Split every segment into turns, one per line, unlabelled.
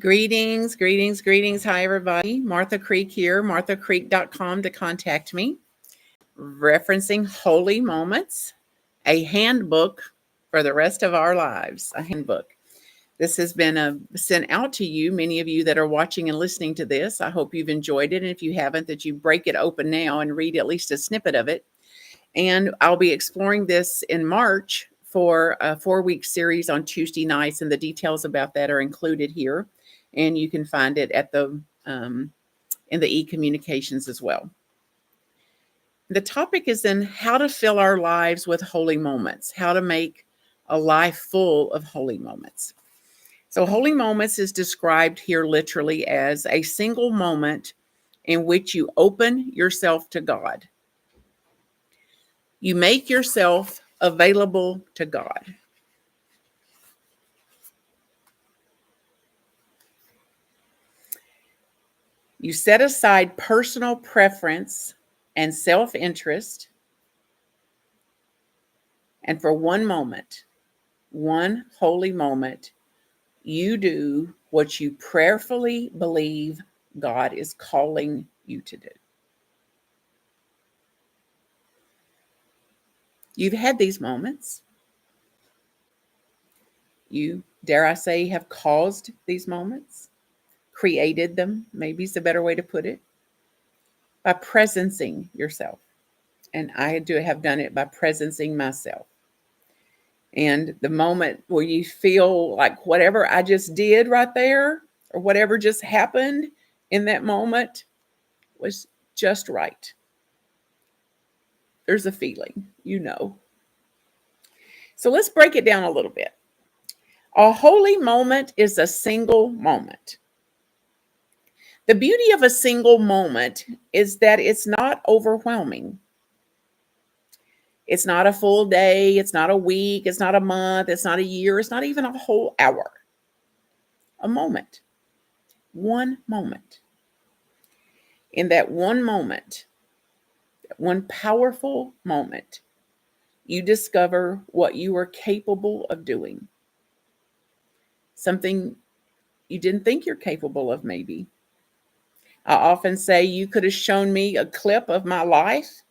Greetings, greetings, greetings. Hi, everybody. Martha Creek here, marthacreek.com to contact me. Referencing Holy Moments, a handbook for the rest of our lives, a handbook. This has been sent out to you, many of you that are watching and listening to this. I hope you've enjoyed it. And if you haven't, that you break it open now and read at least a snippet of it. And I'll be exploring this in March for a 4-week series on Tuesday nights, and the details about that are included here. And you can find it at the in the e-communications as well. The topic is then how to fill our lives with holy moments, how to make a life full of holy moments. So holy moments is described here literally as a single moment in which you open yourself to God. You make yourself available to God. You set aside personal preference and self-interest, and for one moment, one holy moment, you do what you prayerfully believe God is calling you to do. You've had these moments. You, dare I say, have caused these moments, created them, maybe is a better way to put it, by presencing yourself. And I have done it by presencing myself. And the moment where you feel like whatever I just did right there, or whatever just happened in that moment was just right. There's a feeling, So let's break it down a little bit. A holy moment is a single moment. The beauty of a single moment is that it's not overwhelming. It's not a full day. It's not a week. It's not a month. It's not a year. It's not even a whole hour. A moment. One moment. In that one moment, that one powerful moment, you discover what you are capable of doing. Something you didn't think you're capable of, maybe. I often say, you could have shown me a clip of my life,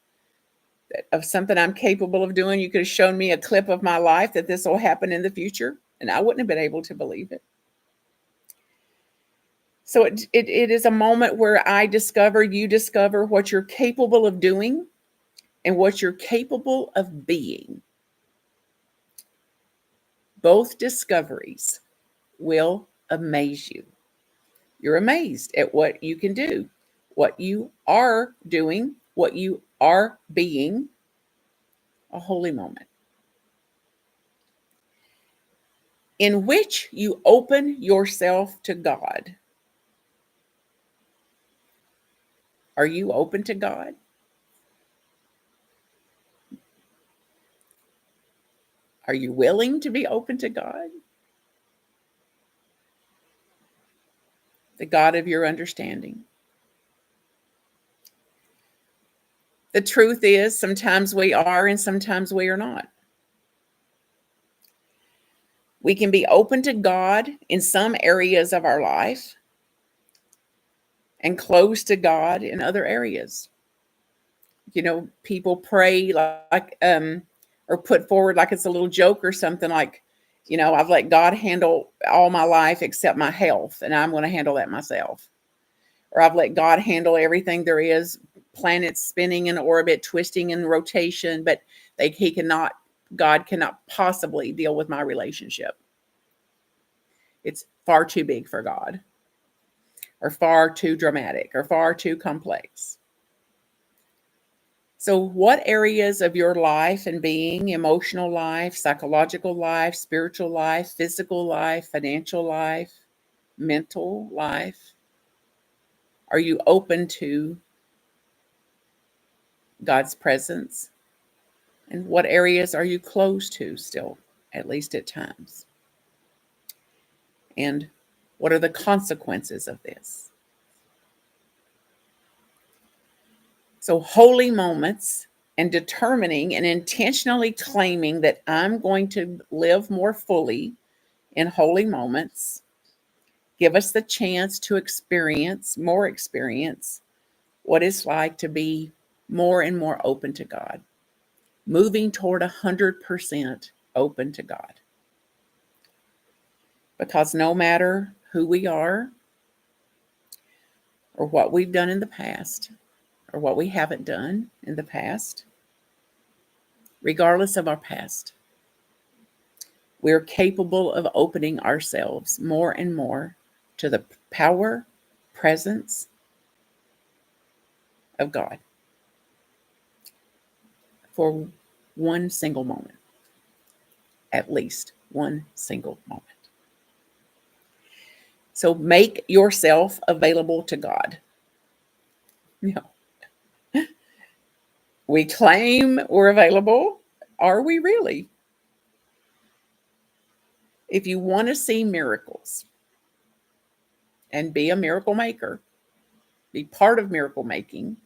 of something I'm capable of doing. You could have shown me a clip of my life that this will happen in the future, and I wouldn't have been able to believe it. So it is a moment where you discover what you're capable of doing and what you're capable of being. Both discoveries will amaze you. You're amazed at what you can do, what you are doing, what you are being. A holy moment in which you open yourself to God. Are you open to God? Are you willing to be open to God? The God of your understanding. The truth is, sometimes we are and sometimes we are not. We can be open to God in some areas of our life and close to God in other areas. People pray like or put forward like it's a little joke or something like, I've let God handle all my life except my health, and I'm going to handle that myself. Or I've let God handle everything there is, planets spinning in orbit, twisting in rotation, but God cannot possibly deal with my relationship. It's far too big for God, or far too dramatic, or far too complex. So what areas of your life and being, emotional life, psychological life, spiritual life, physical life, financial life, mental life, are you open to God's presence? And what areas are you closed to still, at least at times? And what are the consequences of this? So holy moments and determining and intentionally claiming that I'm going to live more fully in holy moments Give us the chance to experience what it's like to be more and more open to God, moving toward 100% open to God. Because no matter who we are, or what we've done in the past, or what we haven't done in the past, regardless of our past, we're capable of opening ourselves more and more to the power, presence of God for one single moment, at least one single moment. So make yourself available to God. We claim we're available. Are we really? If you want to see miracles and be a miracle maker, be part of miracle making,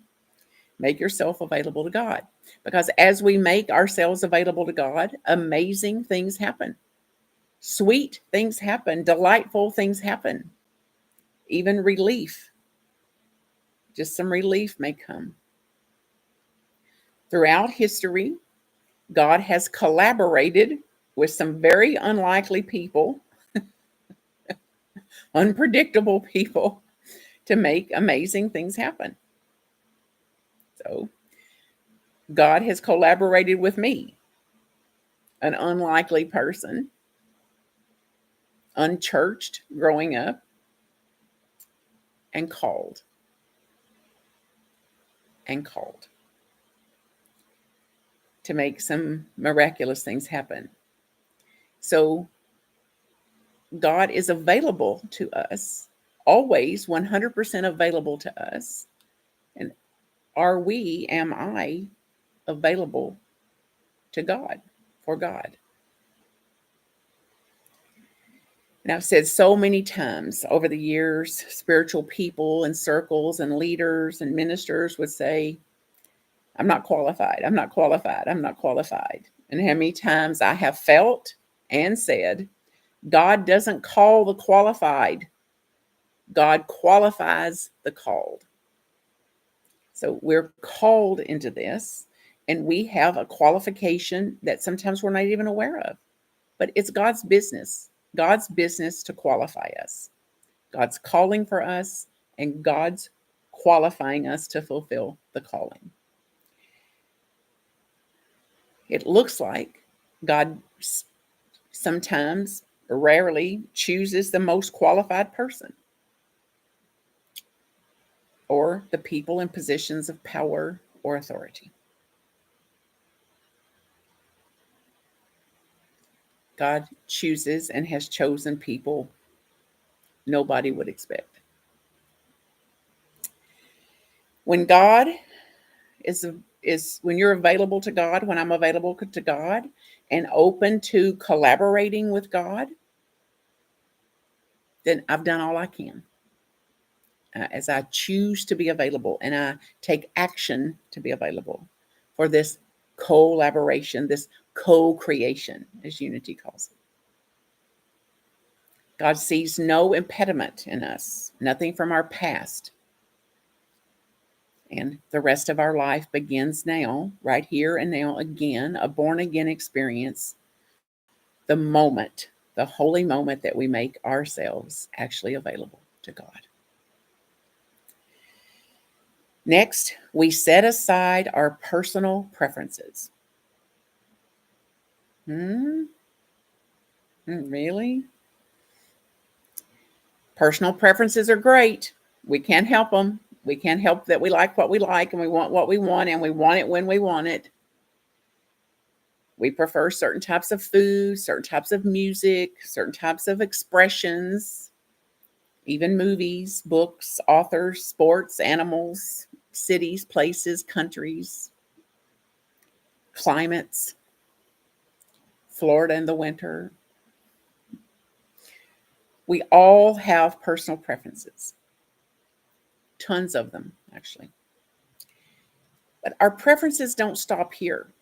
make yourself available to God. Because as we make ourselves available to God, amazing things happen. Sweet things happen. Delightful things happen. Even relief. Just some relief may come. Throughout history, God has collaborated with some very unlikely people, unpredictable people, to make amazing things happen. So, God has collaborated with me, an unlikely person, unchurched growing up, and called to make some miraculous things happen. So God is available to us, always 100% available to us. And am I available to God, for God? And I've said so many times over the years, spiritual people and circles and leaders and ministers would say, I'm not qualified. I'm not qualified. I'm not qualified. And how many times I have felt and said, God doesn't call the qualified. God qualifies the called. So we're called into this, and we have a qualification that sometimes we're not even aware of. But it's God's business to qualify us. God's calling for us, and God's qualifying us to fulfill the calling. It looks like God sometimes, rarely, chooses the most qualified person or the people in positions of power or authority. God chooses and has chosen people nobody would expect. When God is when you're available to God, when I'm available to God and open to collaborating with God, then I've done all I can. As I choose to be available and I take action to be available for this collaboration, this co-creation, as Unity calls it. God sees no impediment in us, nothing from our past. And the rest of our life begins now, right here and now, again, a born-again experience, the moment, the holy moment that we make ourselves actually available to God. Next, we set aside our personal preferences. Really? Personal preferences are great. We can't help them. We can't help that we like what we like and we want what we want and we want it when we want it. We prefer certain types of food, certain types of music, certain types of expressions, even movies, books, authors, sports, animals, cities, places, countries, climates, Florida in the winter. We all have personal preferences. Tons of them, actually. But our preferences don't stop here.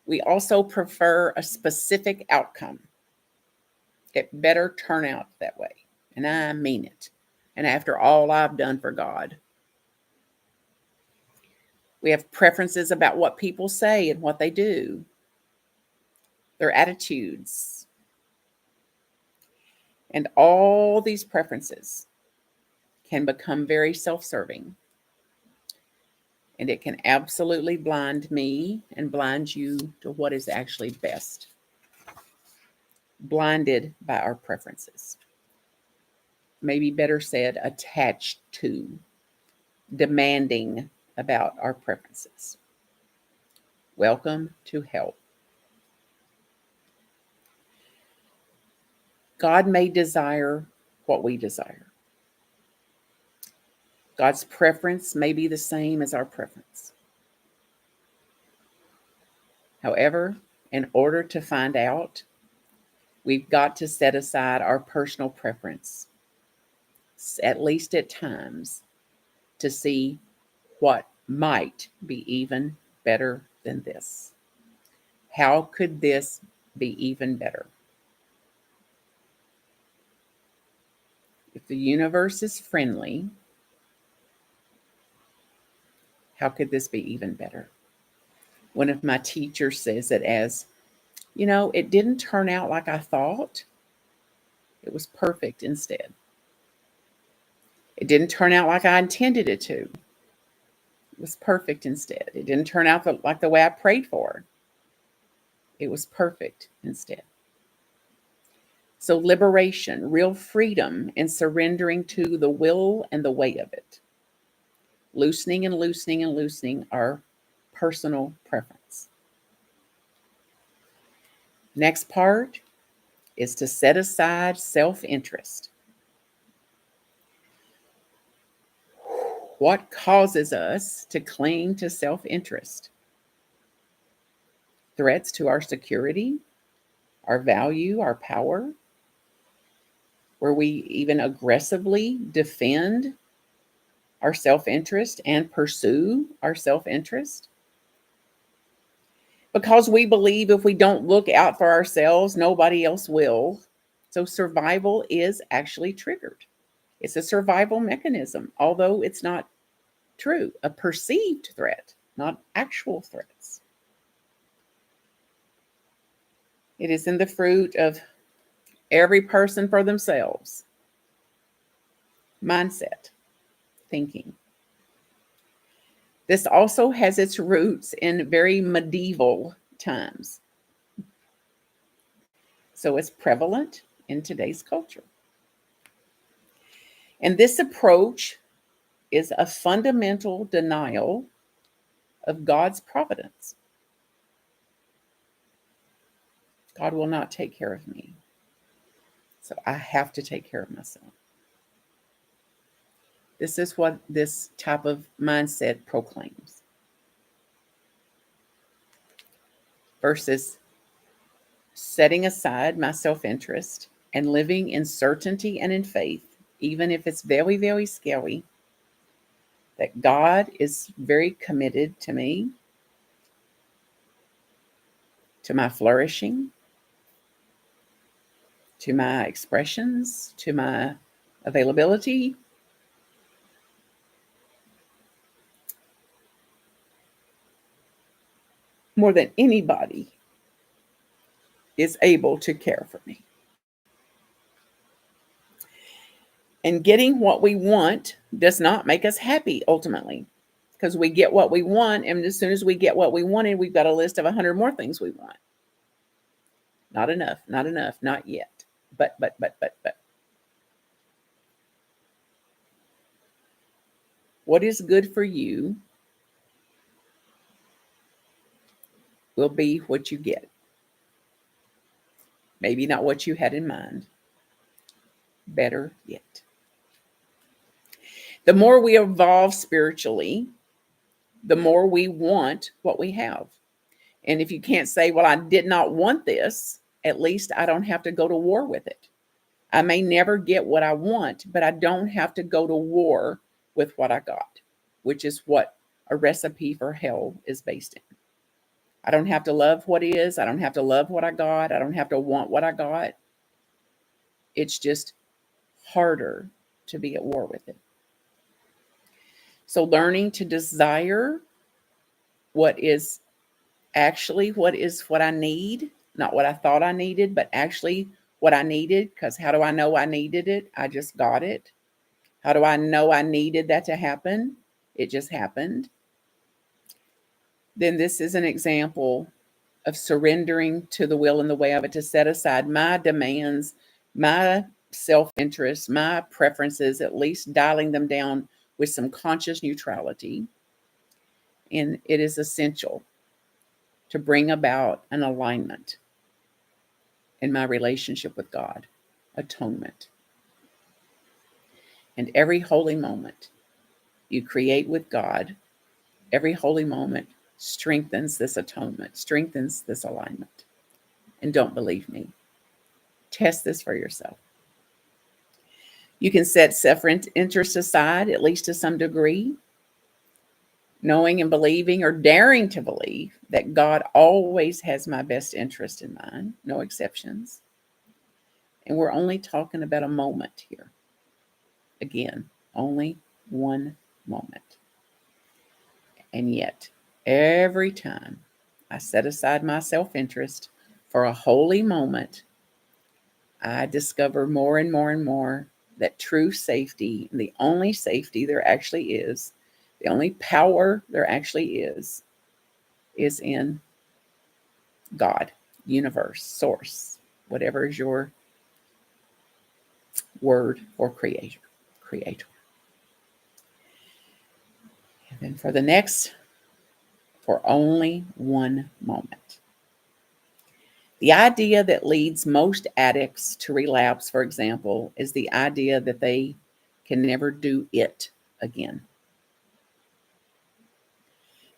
We also prefer a specific outcome. it better turn out that way. And I mean it. And after all I've done for God. We have preferences about what people say and what they do, their attitudes. And all these preferences can become very self-serving. And it can absolutely blind me and blind you to what is actually best. Blinded by our preferences. Maybe better said, attached to, demanding about our preferences. Welcome to hell. God may desire what we desire. God's preference may be the same as our preference. However, in order to find out, we've got to set aside our personal preference, at least at times, to see what might be even better than this. How could this be even better? If the universe is friendly, how could this be even better? One of my teachers says it as, it didn't turn out like I thought. It was perfect instead. It didn't turn out like I intended it to. It was perfect instead. It didn't turn out like the way I prayed for. It was perfect instead. So liberation, real freedom in surrendering to the will and the way of it. Loosening and loosening and loosening our personal preference. Next part is to set aside self-interest. What causes us to cling to self-interest? Threats to our security, our value, our power, where we even aggressively defend our self-interest and pursue our self-interest. Because we believe if we don't look out for ourselves, nobody else will. So survival is actually triggered. It's a survival mechanism, although it's not true, a perceived threat, not actual threats. It is in the fruit of every person for themselves. Mindset, thinking. This also has its roots in very medieval times. So it's prevalent in today's culture. And this approach is a fundamental denial of God's providence. God will not take care of me. So I have to take care of myself. This is what this type of mindset proclaims. Versus setting aside my self-interest and living in certainty and in faith, even if it's very, very scary, that God is very committed to me, to my flourishing, to my expressions, to my availability. More than anybody is able to care for me. And getting what we want does not make us happy ultimately, because we get what we want. And as soon as we get what we wanted, we've got a list of 100 more things we want. Not enough, not yet. But. What is good for you will be what you get. Maybe not what you had in mind. Better yet. The more we evolve spiritually, the more we want what we have. And if you can't say, well, I did not want this, at least I don't have to go to war with it. I may never get what I want, but I don't have to go to war with what I got, which is what a recipe for hell is based in. I don't have to love what is. I don't have to love what I got. I don't have to want what I got. It's just harder to be at war with it. So learning to desire what is what I need, not what I thought I needed, but actually what I needed. Because how do I know I needed it? I just got it. How do I know I needed that to happen? It just happened. Then this is an example of surrendering to the will and the way of it, to set aside my demands, my self-interest, my preferences, at least dialing them down with some conscious neutrality. And it is essential to bring about an alignment in my relationship with God, atonement. And every holy moment you create with God, every holy moment strengthens this atonement, strengthens this alignment. And don't believe me. Test this for yourself. You can set self-interest aside, at least to some degree, knowing and believing or daring to believe that God always has my best interest in mind, no exceptions. And we're only talking about a moment here. Again, only one moment. And yet, every time I set aside my self-interest for a holy moment, I discover more and more and more that true safety, the only safety there actually is, the only power there actually is in God, universe, source, whatever is your word for creator. And then for only one moment. The idea that leads most addicts to relapse, for example, is the idea that they can never do it again.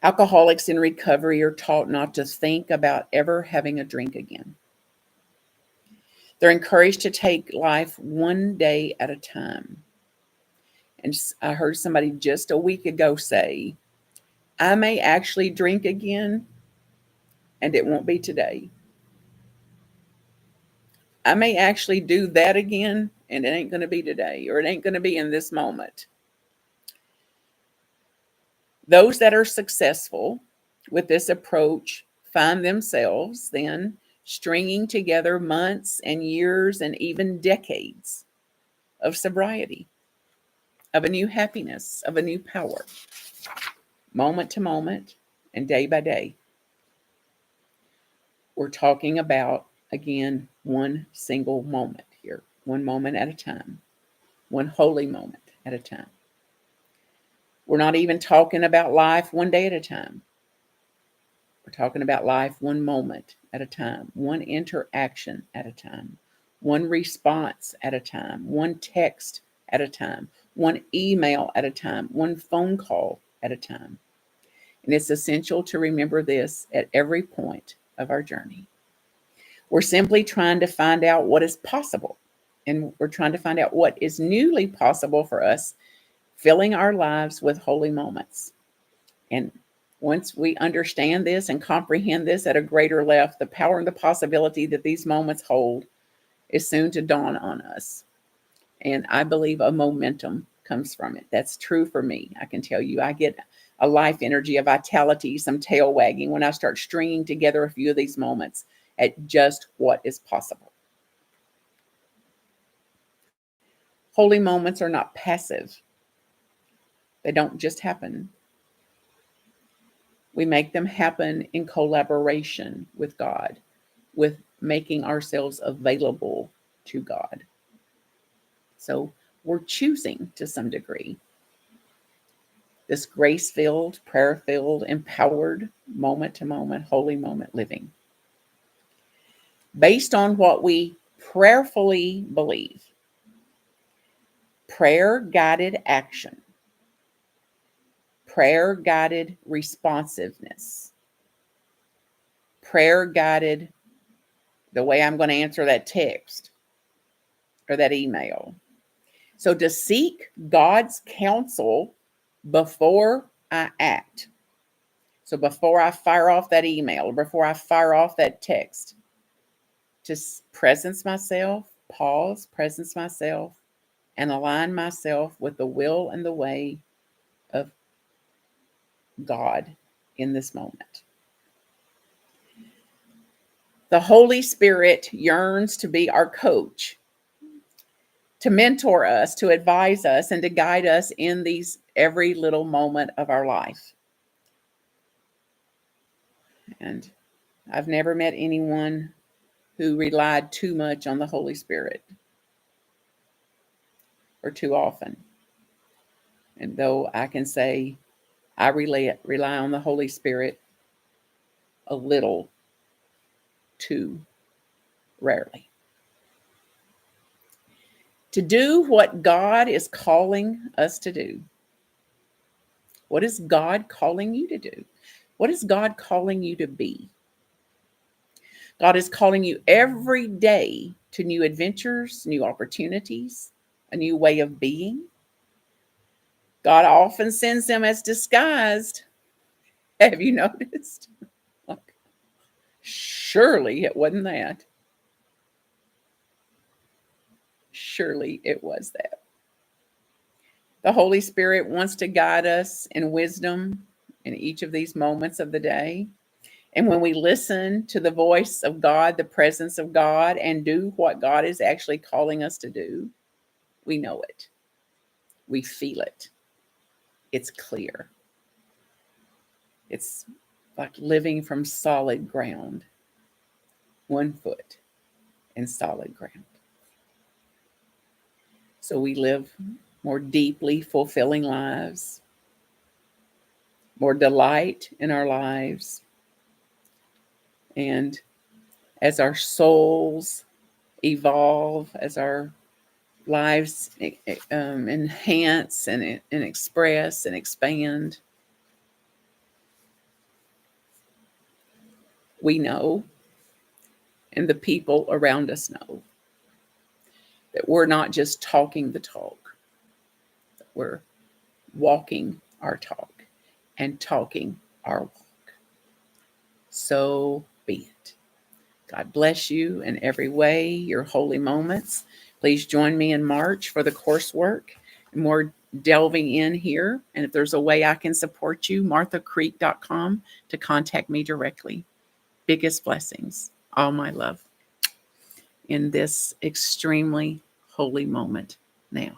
Alcoholics in recovery are taught not to think about ever having a drink again. They're encouraged to take life one day at a time. And I heard somebody just a week ago say, I may actually drink again, and it won't be today. I may actually do that again, and it ain't going to be today, or it ain't going to be in this moment. Those that are successful with this approach find themselves then stringing together months and years and even decades of sobriety, of a new happiness, of a new power, moment to moment and day by day. We're talking about, again, one single moment here, one moment at a time, one holy moment at a time. We're not even talking about life one day at a time. We're talking about life one moment at a time, one interaction at a time, one response at a time, one text at a time, one email at a time, one phone call at a time. And it's essential to remember this at every point of our journey. We're simply trying to find out what is possible. And we're trying to find out what is newly possible for us, filling our lives with holy moments. And once we understand this and comprehend this at a greater level, the power and the possibility that these moments hold is soon to dawn on us. And I believe a momentum comes from it. That's true for me. I can tell you, I get a life energy, a vitality, some tail wagging when I start stringing together a few of these moments at just what is possible. Holy moments are not passive. They don't just happen. We make them happen in collaboration with God, with making ourselves available to God. So we're choosing to some degree this grace-filled, prayer-filled, empowered, moment-to-moment, holy moment living based on what we prayerfully believe. Prayer-guided action, prayer-guided responsiveness, prayer-guided the way I'm going to answer that text or that email. So to seek God's counsel before I act. So before I fire off that email, or before I fire off that text, to presence myself pause, presence myself, and align myself with the will and the way of God in this moment. The Holy Spirit yearns to be our coach, to mentor us, to advise us, and to guide us in these every little moment of our life. And I've never met anyone who relied too much on the Holy Spirit or too often. And though I can say I rely on the Holy Spirit a little too rarely. To do what God is calling us to do. What is God calling you to do? What is God calling you to be? God is calling you every day to new adventures, new opportunities, a new way of being. God often sends them as disguised. Have you noticed? Like, surely it wasn't that. Surely it was that. The Holy Spirit wants to guide us in wisdom in each of these moments of the day. And when we listen to the voice of God, the presence of God, and do what God is actually calling us to do, we know it. We feel it. It's clear. It's like living from solid ground, 1 foot in solid ground. So we live more deeply fulfilling lives, more delight in our lives. And as our souls evolve, as our lives enhance and express and expand, we know, and the people around us know, that we're not just talking the talk, that we're walking our talk and talking our walk. So be it. God bless you in every way, your holy moments. Please join me in March for the coursework and more delving in here. And if there's a way I can support you, marthacreek.com to contact me directly. Biggest blessings, all my love in this extremely holy moment now.